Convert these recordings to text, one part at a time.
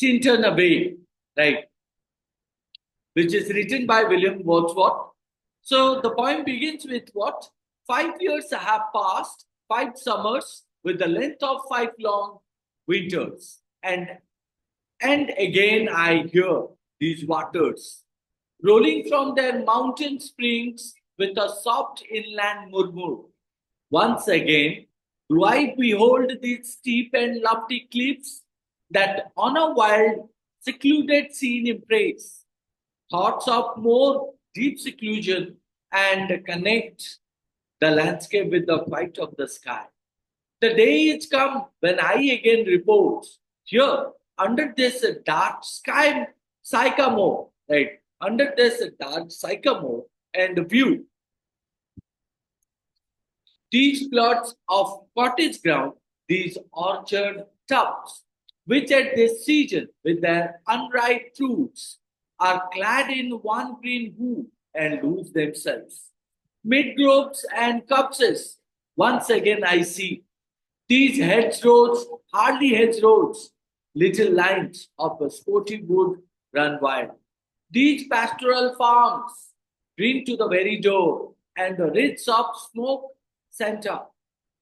Tintern Abbey, right, which is written by William Wordsworth. So the poem begins with what? 5 years have passed, 5 summers, with the length of 5 long winters. And again I hear these waters rolling from their mountain springs with a soft inland murmur. Once again, do I behold these steep and lofty cliffs that on a wild, secluded scene impress thoughts of more deep seclusion and connect the landscape with the white of the sky. The day is come when I again repose here under this dark sky sycamore, right? Under this dark sycamore and view these plots of cottage ground, these orchard tubs, which at this season, with their unripe fruits, are clad in one green hue and lose themselves. Mid groves and copses, once again I see these hedgerows, hardly hedgerows, little lines of a sporty wood run wild. These pastoral farms, green to the very door, and the wreaths of smoke center.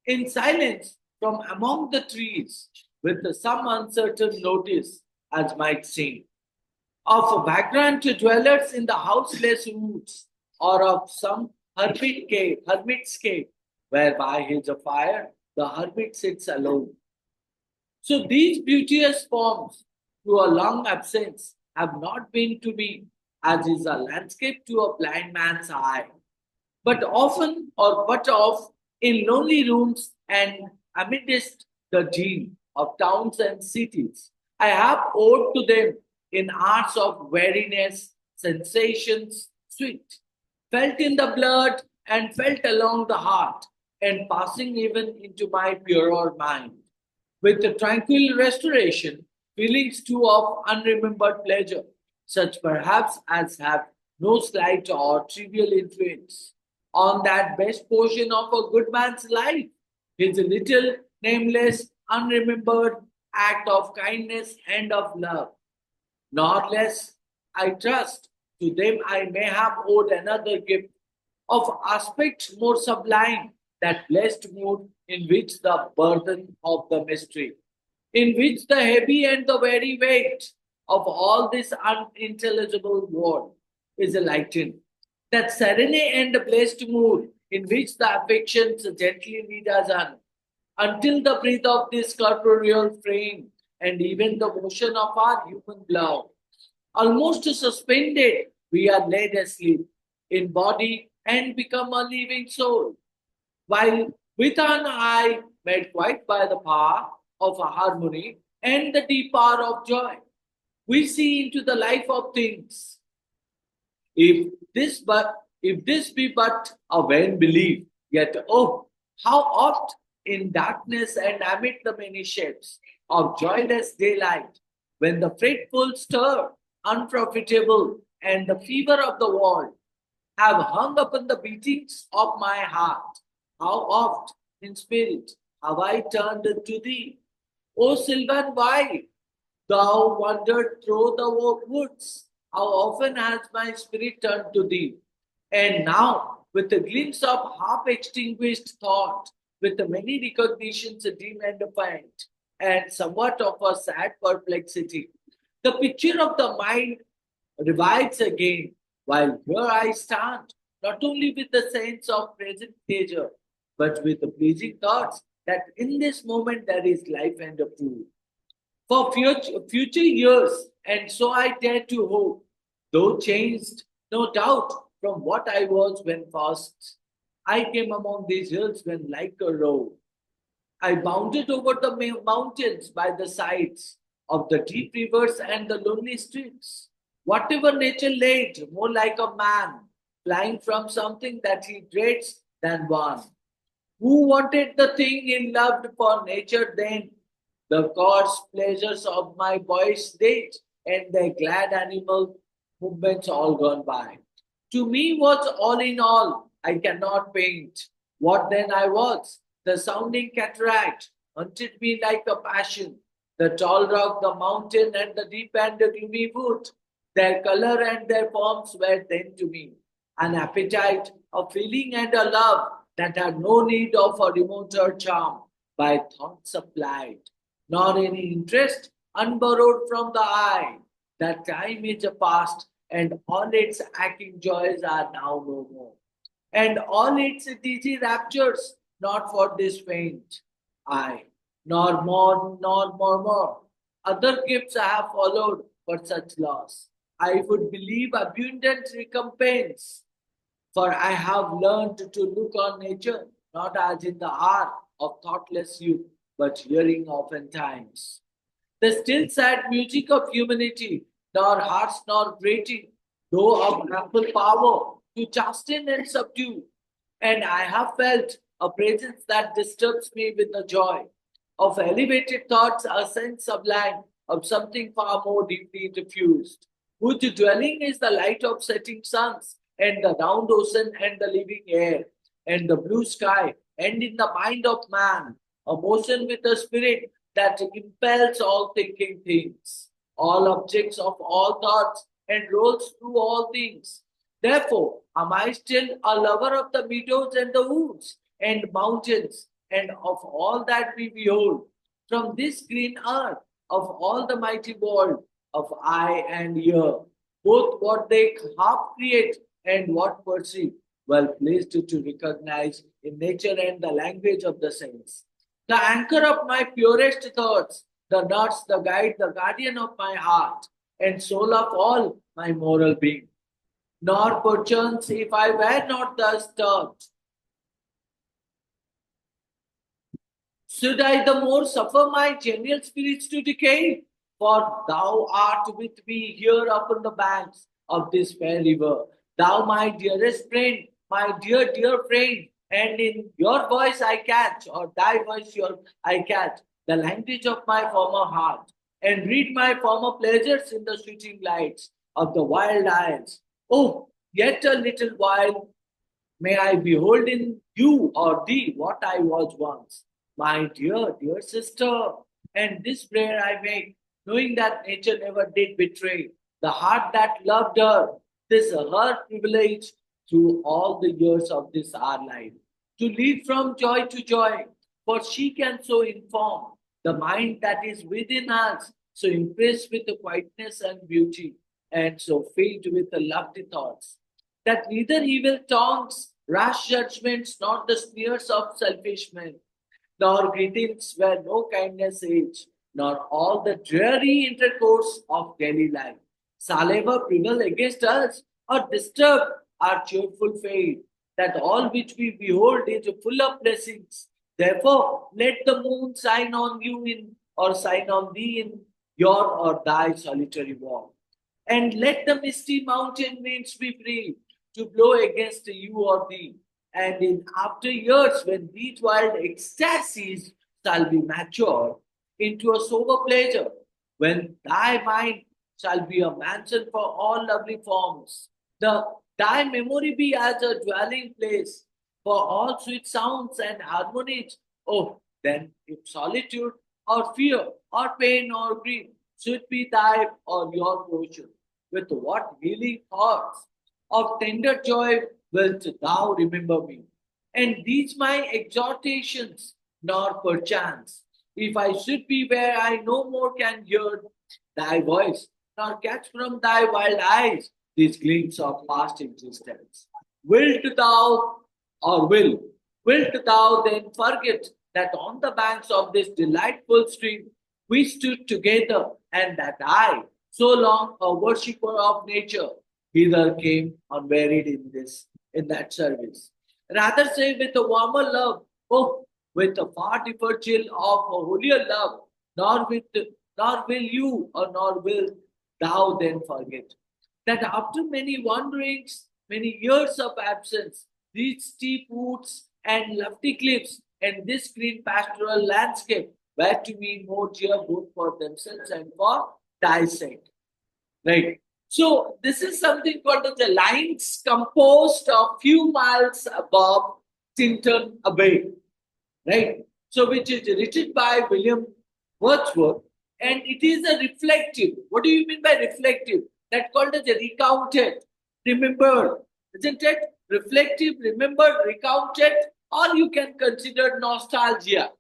In silence, from among the trees, with some uncertain notice, as might seem, of vagrant dwellers in the houseless woods, or of some hermit's cave, where by his fire the hermit sits alone. So these beauteous forms, through a long absence, have not been to me, as is a landscape to a blind man's eye, but often or but of in lonely rooms and amidst the din of towns and cities. I have owed to them in arts of weariness, sensations sweet, felt in the blood and felt along the heart, and passing even into my purer mind. With the tranquil restoration, feelings too of unremembered pleasure, such perhaps as have no slight or trivial influence on that best portion of a good man's life, his little, nameless, unremembered act of kindness and of love. Nor less, I trust, to them I may have owed another gift of aspect more sublime, that blessed mood in which the burden of the mystery, in which the heavy and the very weight of all this unintelligible world is lightened, that serene and blessed mood in which the affections gently lead us on, until the breath of this corporeal frame and even the motion of our human blood, almost suspended, we are laid asleep in body and become a living soul, while with an eye made quiet by the power of a harmony and the deep power of joy, we see into the life of things. If this be but a vain belief, yet oh, how oft in darkness and amid the many shapes of joyless daylight, when the fretful stir, unprofitable, and the fever of the world have hung upon the beatings of my heart, how oft in spirit have I turned to thee, O Sylvan Wye, thou wandered through the woods. How often has my spirit turned to thee? And now, with a glimpse of half extinguished thought, with the many recognitions dim and faint, and somewhat of a sad perplexity, the picture of the mind revives again, while here I stand, not only with the sense of present pleasure, but with the pleasing thoughts that in this moment there is life and a food for future years, and so I dare to hope, though changed, no doubt, from what I was when first I came among these hills when like a roe. I bounded over the mountains by the sides of the deep rivers and the lonely streets. Whatever nature laid, more like a man, flying from something that he dreads than one. Who wanted the thing he loved for nature then? The coarse pleasures of my boy's days and their glad animal movements all gone by. To me was all in all, I cannot paint. What then I was, the sounding cataract, hunted me like a passion. The tall rock, the mountain, and the deep and the gloomy wood, their color and their forms were then to me an appetite, a feeling, and a love that had no need of a remoter charm by thoughts supplied, nor any interest unborrowed from the eye. That time is past, and all its aching joys are now no more, and all its dizzy raptures not for this faint eye, nor more, nor more. Other gifts I have followed for such loss. I would believe abundant recompense, for I have learned to look on nature not as in the hour of thoughtless youth, but hearing oftentimes the still sad music of humanity, nor harsh nor grating, though of ample power to chasten and subdue. And I have felt a presence that disturbs me with the joy of elevated thoughts, a sense sublime of something far more deeply diffused, whose dwelling is the light of setting suns, and the round ocean, and the living air, and the blue sky, and in the mind of man, a motion with a spirit that impels all thinking things, all objects of all thoughts, and rolls through all things. Therefore, am I still a lover of the meadows and the woods and mountains and of all that we behold from this green earth, of all the mighty world of eye and ear, both what they half create and what perceive, well placed to recognize in nature and the language of the sense. The anchor of my purest thoughts, the nurse, the guide, the guardian of my heart, and soul of all my moral being. Nor perchance, if I were not thus taught, should I the more suffer my genial spirits to decay? For thou art with me here upon the banks of this fair river. Thou, my dearest friend, my dear, dear friend, and in your voice I catch, or thy voice your I catch, the language of my former heart, and read my former pleasures in the shooting lights of the wild isles. Oh, yet a little while may I behold in you or thee what I was once, my dear, dear sister. And this prayer I make, knowing that nature never did betray the heart that loved her. This her privilege through all the years of this our life, to lead from joy to joy, for she can so inform the mind that is within us, so impressed with the quietness and beauty, and so filled with the lofty thoughts that neither evil tongues, rash judgments, nor the sneers of selfish men, nor greetings where no kindness age, nor all the dreary intercourse of daily life shall ever prevail against us or disturb our cheerful faith, that all which we behold is full of blessings. Therefore, let the moon shine on you in or shine on thee in your or thy solitary walk. And let the misty mountain winds be free to blow against you or thee. And in after years, when these wild ecstasies shall be matured into a sober pleasure, when thy mind shall be a mansion for all lovely forms, the thy memory be as a dwelling place for all sweet sounds and harmonies. Oh, then if solitude or fear or pain or grief should be thy or your portion, with what healing thoughts of tender joy wilt thou remember me. And these my exhortations, nor perchance, if I should be where I no more can hear thy voice, nor catch from thy wild eyes these gleams of past existence. Wilt thou, or wilt thou then forget that on the banks of this delightful stream we stood together, and that I, so long a worshipper of nature, hither came unwearied in that service. Rather say with a warmer love, oh, with a far deeper chill of a holier love, nor will you or nor will thou then forget that after many wanderings, many years of absence, these steep woods and lofty cliffs and this green pastoral landscape were to me more dear both for themselves and for thy sake. Right. So this is something called the lines composed a few miles above Tintern Abbey. Right. So which is written by William Wordsworth. and it is a reflective. What do you mean by reflective? That called as a recounted, remembered, isn't it? Reflective, remembered, recounted, or you can consider nostalgia,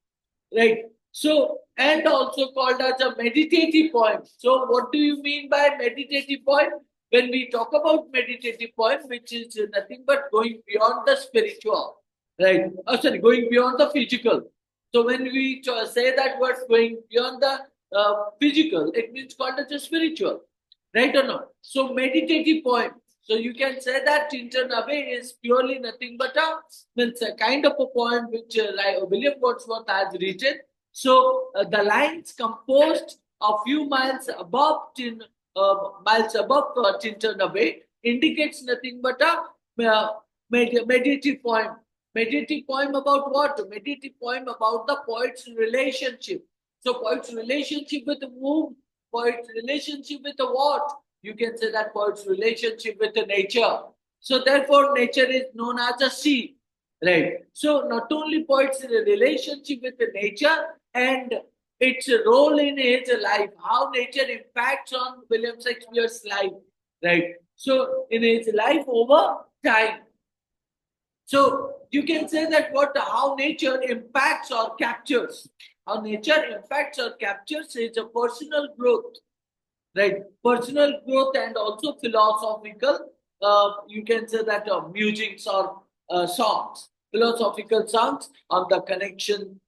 right? So, and also called as a meditative poem. So, what do you mean by meditative poem? When we talk about meditative poem, which is nothing but going beyond the spiritual, right? Oh, sorry, going beyond the physical. So, when we say that word going beyond the physical, it means called as a spiritual, right or not? So, meditative poem. So you can say that Tintern Abbey is purely nothing but a kind of a poem which like William Wordsworth has written. So the lines composed a few miles above Tintern Abbey indicates nothing but a meditative poem. Meditative poem about what? Meditative poem about the poet's relationship. So poet's relationship with whom? Poet's relationship with the what? You can say that poet's relationship with the nature. So therefore, nature is known as a sea, right? So not only poet's relationship with the nature and its role in his life, how nature impacts on William Shakespeare's life, right? So in his life over time. So you can say that how nature impacts or captures. How nature impacts or captures is a personal growth, right? Personal growth and also philosophical. You can say that musings or songs, philosophical songs on the connection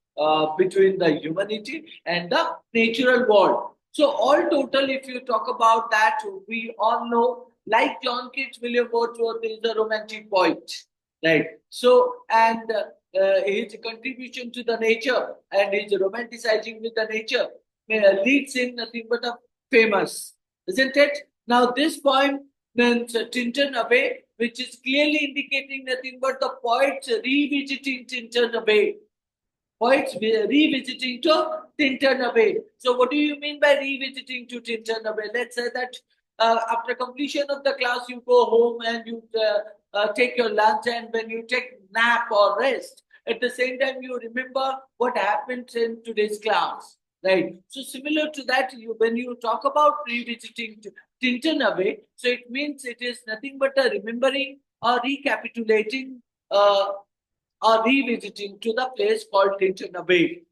between the humanity and the natural world. So all total, if you talk about that, we all know, like John Keats, William Wordsworth is a romantic poet, right? So and his contribution to the nature and his romanticizing with the nature leads in nothing but a famous, isn't it? Now, this poem means Tintern Abbey, which is clearly indicating nothing but the poets revisiting Tintern Abbey. Poets revisiting to Tintern Abbey. So, what do you mean by revisiting to Tintern Abbey? Let's say that after completion of the class, you go home and you take your lunch, and when you take nap or rest, at the same time, you remember what happened in today's class. Right. So similar to that, when you talk about revisiting Tintern Abbey, so it means it is nothing but a remembering or recapitulating or revisiting to the place called Tintern Abbey.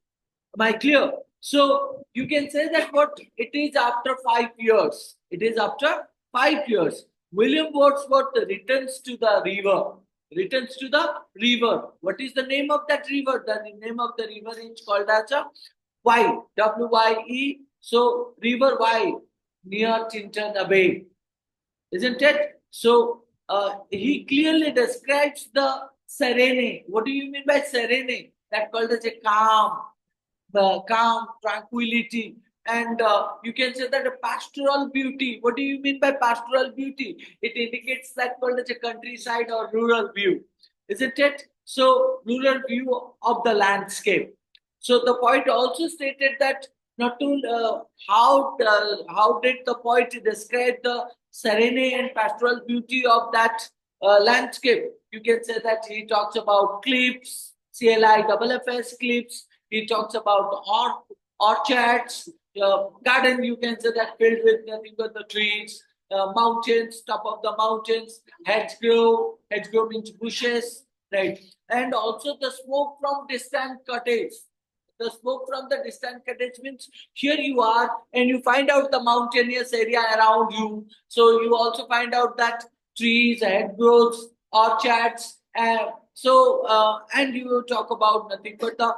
Am I clear? So you can say that what it is after 5 years. It is after 5 years. William Wordsworth returns to the river. Returns to the river. What is the name of that river? The name of the river is called as a Wye, W-Y-E. So River Wye near Tintern Abbey, isn't it? So he clearly describes the serene. What do you mean by serene? That called as a calm, tranquility, and you can say that a pastoral beauty. What do you mean by pastoral beauty? It indicates that called as a countryside or rural view, isn't it? So rural view of the landscape. So the poet also stated that not to how did the poet describe the serene and pastoral beauty of that landscape? You can say that he talks about cliffs, CLIFFS cliffs. He talks about orchards, garden. You can say that filled with nothing but the trees, mountains, top of the mountains, hedgerow. Hedgerow means bushes, right? And also the smoke from distant cottage. The smoke from the distant cottage means here you are and you find out the mountainous area around you. So you also find out that trees, hedgerows, orchards. And you talk about nothing but the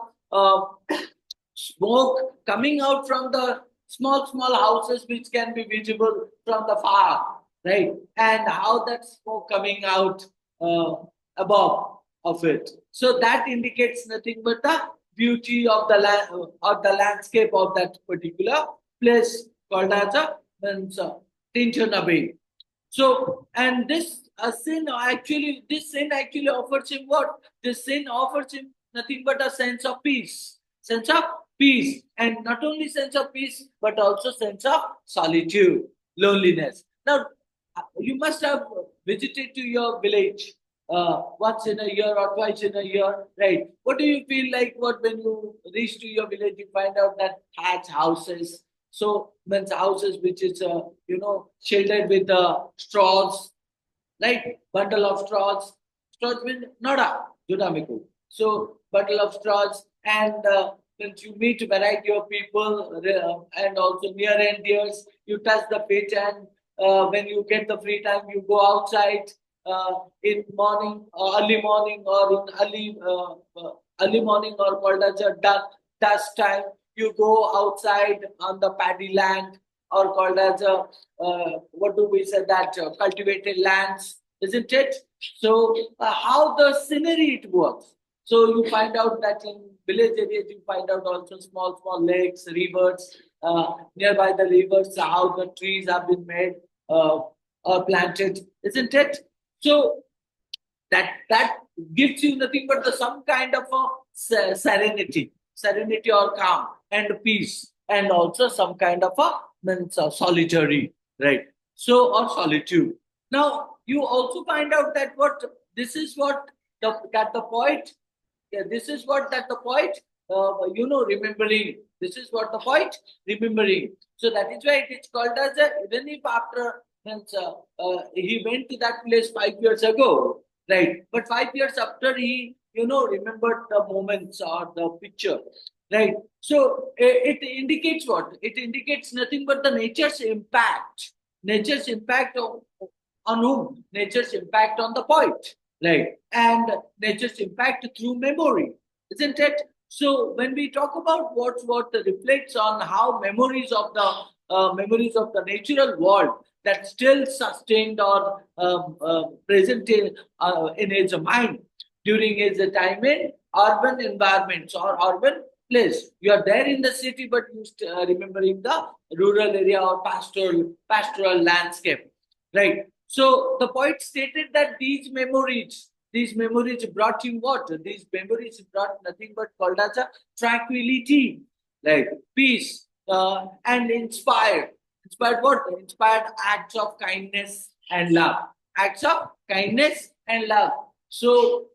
smoke coming out from the small houses which can be visible from the far, right? And how that smoke coming out above of it. So that indicates nothing but the beauty of the land or the landscape of that particular place called as a Tintern Abbey. So, and this sin actually offers him what? This sin offers him nothing but a sense of peace. Sense of peace. And not only sense of peace, but also sense of solitude, loneliness. Now, you must have visited to your village once in a year or twice in a year, right? What do you feel like when you reach to your village, you find out that thatch houses, So means houses which is shielded with straws, right? Bundle of straws. Straws means nada, Judamiku. So bundle of straws, and once you meet a variety of people and also near and dears, you touch the pitch, and when you get the free time, you go outside in morning, early morning, or in early morning, or called as a dusk time. You go outside on the paddy land, or called as a what do we say that cultivated lands, isn't it? So how the scenery it works. So you find out that in village areas you find out also small lakes, rivers, nearby the rivers, how the trees have been made or planted, isn't it? So that gives you nothing but the some kind of a serenity or calm and peace, and also some kind of a means solitary, right? So or solitude. Now you also find out that what this is what the poet, yeah, this is what that the poet, remembering. This is what the poet remembering. So that is why it is called as a, even if after means, he went to that place 5 years ago, right? But 5 years after he, remembered the moments or the picture, right? So it indicates what? It indicates nothing but the nature's impact. Nature's impact on whom? Nature's impact on the poet, right? And nature's impact through memory, isn't it? So when we talk about what reflects on how memories of the natural world that still sustained or present in his mind during his time in urban environments or urban place. You are there in the city, but you remembering the rural area or pastoral landscape, right? So the poet stated that these memories brought him what? These memories brought nothing but called as a tranquility, right? Peace, and inspired. Inspired what? Inspired acts of kindness and love. Acts of kindness and love. So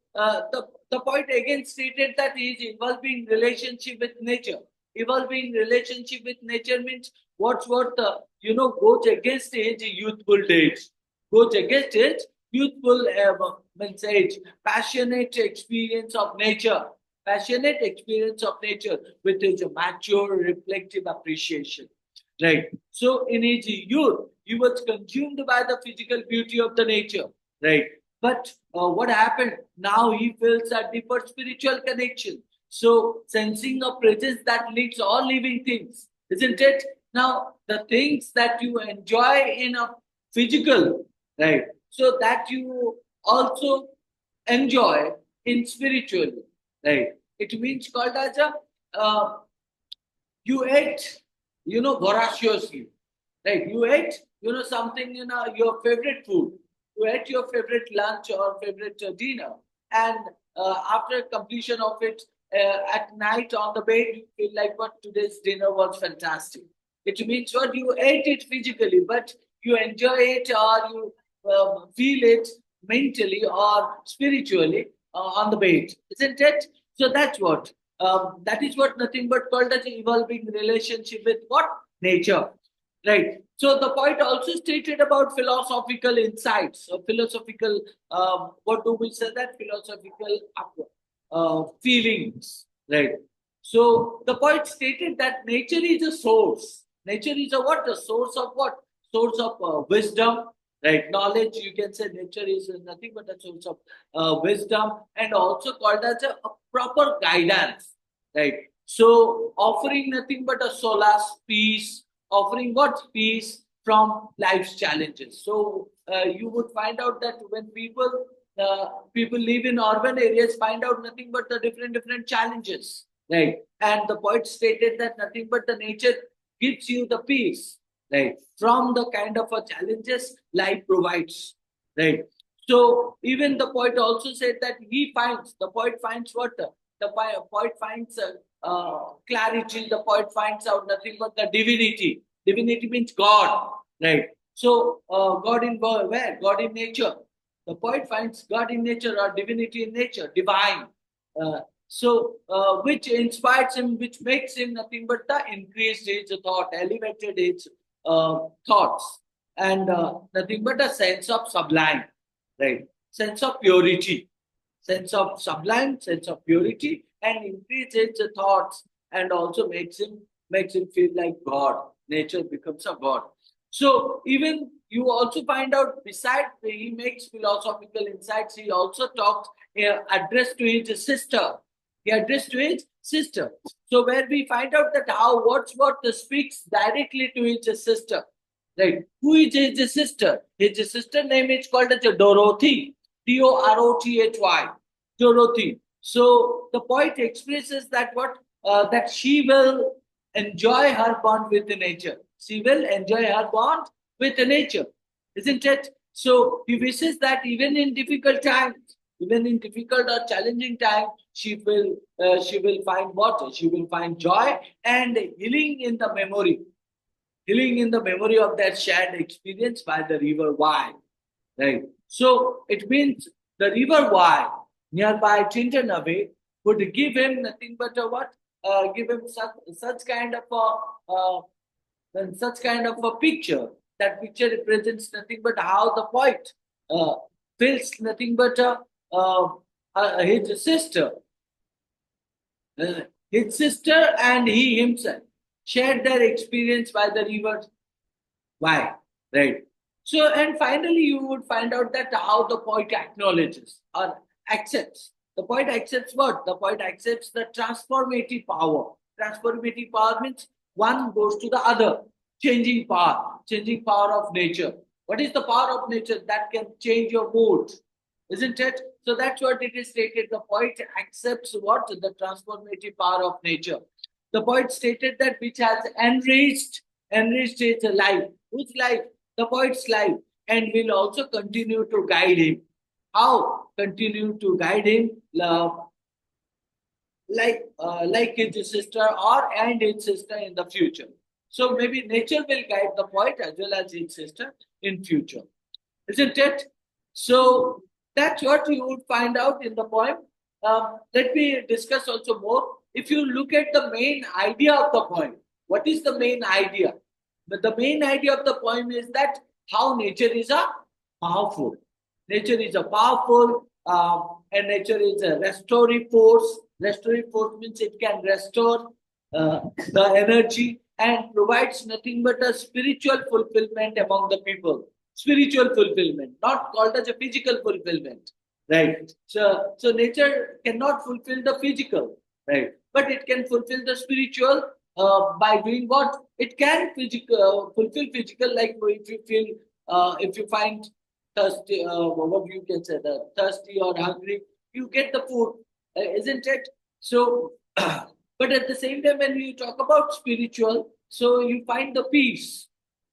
the poet again stated that he is evolving relationship with nature. Evolving relationship with nature means what goes against his youthful days, goes against his youthful means age, passionate experience of nature with his mature, reflective appreciation. Right. So in his youth, he was consumed by the physical beauty of the nature. Right. But what happened? Now he feels a deeper spiritual connection. So sensing a presence that leads all living things, isn't it? Now the things that you enjoy in a physical, right? So that you also enjoy in spiritual, right? It means called as a you ate, voraciously, right? You ate, something, your favorite food. You ate your favorite lunch or favorite dinner, and after completion of it, at night on the bed, you feel like what today's dinner was fantastic. It means what you ate it physically, but you enjoy it or you feel it mentally or spiritually on the bed, isn't it? So that's what. That is what nothing but called as evolving relationship with what? Nature. Right. So the poet also stated about philosophical insights, philosophical, what do we say that? Philosophical feelings. Right. So the poet stated that nature is a source. Nature is a what? A source of what? Source of wisdom, right? Knowledge. You can say nature is nothing but a source of wisdom, and also called as a proper guidance, right? So offering nothing but a solace, peace, offering what? Peace from life's challenges. So you would find out that when people live in urban areas, find out nothing but the different challenges, right? And the poet stated that nothing but the nature gives you the peace, right? From the kind of challenges life provides, right? So even the poet also said that the poet finds what? The poet finds clarity, the poet finds out nothing but the divinity. Divinity means God, right? So God in where? God in nature. The poet finds God in nature or divinity in nature, divine. So, which inspires him, which makes him nothing but the increased his thought, elevated his thoughts, and nothing but a sense of sublime, right? Sense of purity, sense of sublime, sense of purity, and increases his thoughts, and also makes him feel like God. Nature becomes a God. So even you also find out, besides he makes philosophical insights, he also talks addressed to his sister. He addressed to his sister. So where we find out that how Wordsworth speaks directly to his sister. Right. Who is his sister? His sister name is called as Dorothy. Dorothy. Dorothy. So the poet expresses that that she will enjoy her bond with the nature. She will enjoy her bond with the nature, isn't it? So he wishes that even in difficult times, even in difficult or challenging times, she will find water, she will find joy and healing in the memory of that shared experience by the River Wye. Right. So it means the River Wye nearby Tintern Abbey would give him nothing but a what? Give him such kind of a picture. That picture represents nothing but how the poet uh, feels nothing but uh, his sister, and he himself shared their experience by the river. Why? Right. So, and finally, you would find out that how the poet acknowledges or accepts. The poet accepts what? The poet accepts the transformative power. Transformative power means one goes to the other, changing power of nature. What is the power of nature that can change your mood? Isn't it? So that's what it is stated. The poet accepts what? The transformative power of nature. The poet stated that which has enriched his life. Whose life? The poet's life. And will also continue to guide him. How? Continue to guide him like his sister or and his sister in the future. So maybe nature will guide the poet as well as his sister in future, isn't it? So that's what you would find out in the poem. Let me discuss also more. If you look at the main idea of the poem, what is the main idea? But the main idea of the poem is that how nature is a powerful. Nature is a powerful, and nature is a restorative force. Restorative force means it can restore the energy and provides nothing but a spiritual fulfillment among the people. Spiritual fulfillment, not called as a physical fulfillment, right? So nature cannot fulfill the physical, right? But it can fulfill the spiritual by doing what? It can fulfill physical, like if you feel, if you find thirsty, what you can say, the thirsty or hungry, you get the food, isn't it? So, but at the same time, when you talk about spiritual, so you find the peace,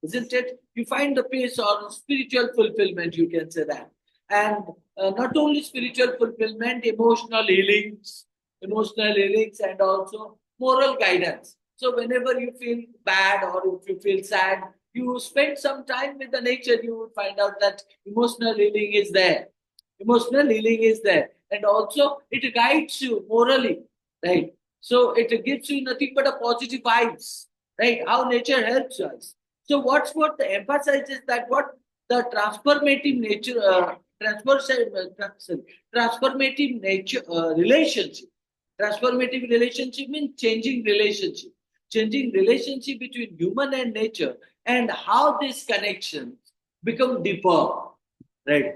isn't it? You find the peace or spiritual fulfillment, you can say that. And not only spiritual fulfillment, emotional healings, and also moral guidance. So whenever you feel bad or if you feel sad, you spend some time with the nature, you will find out that emotional healing is there. Emotional healing is there. And also it guides you morally, right? So it gives you nothing but a positive vibes, right? How nature helps us. So what's what the emphasizes that what the transformative nature relationship. Transformative relationship means changing relationship. Changing relationship between human and nature, and how these connections become deeper, right?